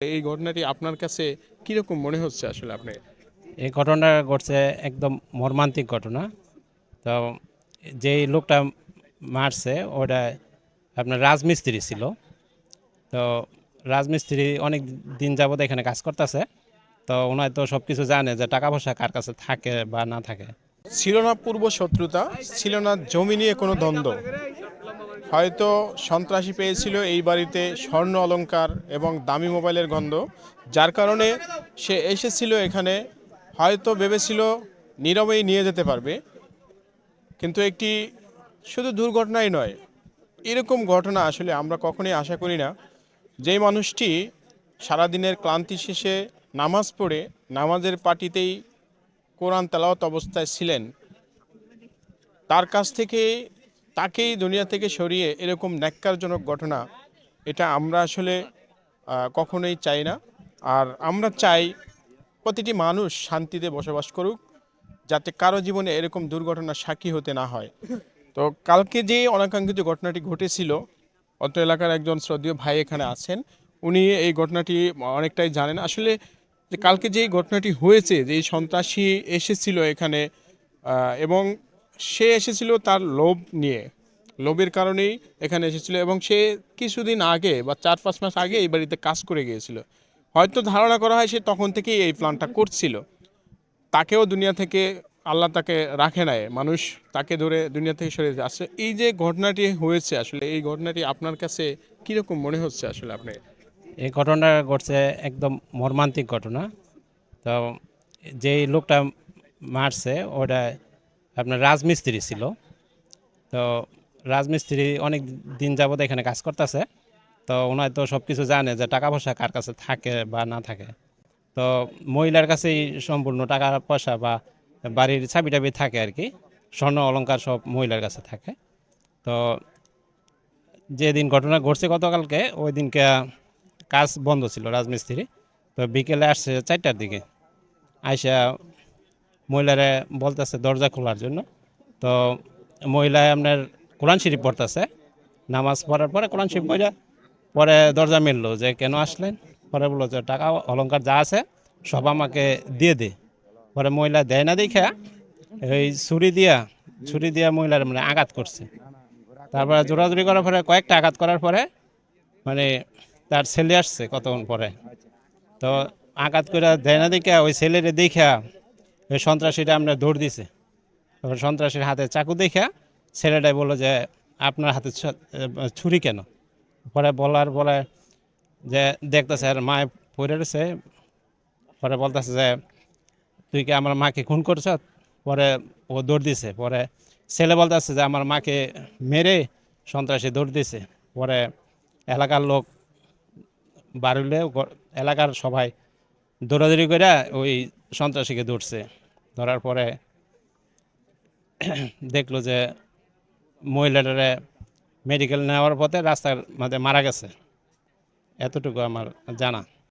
এই ঘটনাটি আপনার কাছে কিরকম মনে হচ্ছে আসলে আপনি? এই ঘটনা ঘটছে একদম মর্মান্তিক ঘটনা। তো যেই লোকটা মারছে ওটা আপনার রাজমিস্ত্রি ছিল। তো রাজমিস্ত্রি অনেক দিন যাবত এখানে কাজ করতেছে। তো ওনার তো সব কিছু জানে যে টাকা পয়সা কার কাছে থাকে বা না থাকে। ছিল না পূর্ব শত্রুতা, ছিল না জমি নিয়ে কোনো দ্বন্দ্ব। হয়তো সন্ত্রাসী পেয়েছিল এই বাড়িতে স্বর্ণ অলংকার এবং দামি মোবাইলের গন্ধ, যার কারণে সে এসেছিল এখানে। হয়তো ভেবেছিল নীরবেই নিয়ে যেতে পারবে, কিন্তু একটি শুধু দুর্ঘটনাই নয়, এরকম ঘটনা আসলে আমরা কখনোই আশা করি না। যেই মানুষটি সারাদিনের ক্লান্তি শেষে নামাজ পড়ে নামাজের পাটিতেই কোরআন তেলাওয়াত অবস্থায় ছিলেন, তার কাছ থেকে তাকেই দুনিয়া থেকে সরিয়ে এরকম ন্যাক্কারজনক ঘটনা, এটা আমরা আসলে কখনোই চাই না। আর আমরা চাই প্রতিটি মানুষ শান্তিতে বসবাস করুক, যাতে কারো জীবনে এরকম দুর্ঘটনার সাক্ষী হতে না হয়। তো কালকে যে অনাকাঙ্ক্ষিত ঘটনাটি ঘটেছিল, অত্র এলাকার একজন শ্রদ্ধেয় ভাই এখানে আছেন, উনি এই ঘটনাটি অনেকটাই জানেন আসলে। যে কালকে যে ঘটনাটি হয়েছে, যে এই সন্ত্রাসী এসেছিল এখানে, এবং সে এসেছিল তার লোভ নিয়ে, লোভের কারণেই এখানে এসেছিল, এবং সে কিছুদিন আগে বা 4-5 মাস আগে এই বাড়িতে কাজ করে গিয়েছিল। হয়তো ধারণা করা হয় সে তখন থেকেই এই প্ল্যানটা করছিল। তাকেও দুনিয়া থেকে আল্লাহ তাকে রাখে নাই, মানুষ তাকে ধরে দুনিয়া থেকে সরে আসছে। এই যে ঘটনাটি হয়েছে আসলে, এই ঘটনাটি আপনার কাছে কিরকম মনে হচ্ছে আসলে আপনি? এই ঘটনা ঘটছে একদম মর্মান্তিক ঘটনা। তো যেই লোকটা মারছে ওটা আপনার রাজমিস্ত্রি ছিল। তো রাজমিস্ত্রি অনেক দিন যাবত এখানে কাজ করতেছে। তো ওনার তো সব কিছু জানে যে টাকা পয়সা কার কাছে থাকে বা না থাকে। তো মহিলার কাছেই সম্পূর্ণ টাকা পয়সা বা বাড়ির চাবি টাবি থাকে আর কি। স্বর্ণ অলংকার সব মহিলার কাছে থাকে। তো যেদিন ঘটনা ঘটছে গতকালকে ওই দিনকে কাজ বন্ধ ছিল রাজমিস্ত্রি। তো বিকেলে আসছে 4টার দিকে, আইসা মহিলারে বলতেছে দরজা খোলার জন্য। তো মহিলা আপনার কোরআন শরীফ পড়তেছে, নামাজ পড়ার পরে কোরআন শরীফ পড়ে পরে দরজা মিললো যে কেন আসলেন। পরে বললো যে টাকা অলংকার যা আছে সব আমাকে দিয়ে দে। পরে মহিলা দেয় না দেখা এই ছুরি দিয়া মহিলার মানে আঘাত করছে। তারপরে জোরাজুরি করার পরে কয়েকটা আঘাত করার পরে মানে তার ছেলে আসছে কতক্ষণ পরে। তো আঘাত করে দেয় না দেখা ওই ছেলেরে দেখা ওই সন্ত্রাসীটা আমরা দৌড় দিছে। তারপর সন্ত্রাসীর হাতে চাকু দেখা ছেলেটাই বললো যে আপনার হাতে ছুরি কেন। পরে বলার পরে যে দেখতেছে আর মায়ে পড়ে রয়েছে। পরে বলতেছে যে তুই কি আমার মাকে খুন করছ। পরে ও দৌড় দিছে। পরে ছেলে বলতেছে যে আমার মাকে মেরে সন্ত্রাসী দৌড় দিছে। পরে এলাকার লোক বাড়লে এলাকার সবাই দৌড়াদৌড়ি করে ওই সন্ত্রাসীকে ধরছে। ধরার পরে দেখলো যে মহিলাটারে মেডিকেল নেওয়ার পথে রাস্তার মধ্যে মারা গেছে। এতটুকু আমার জানা।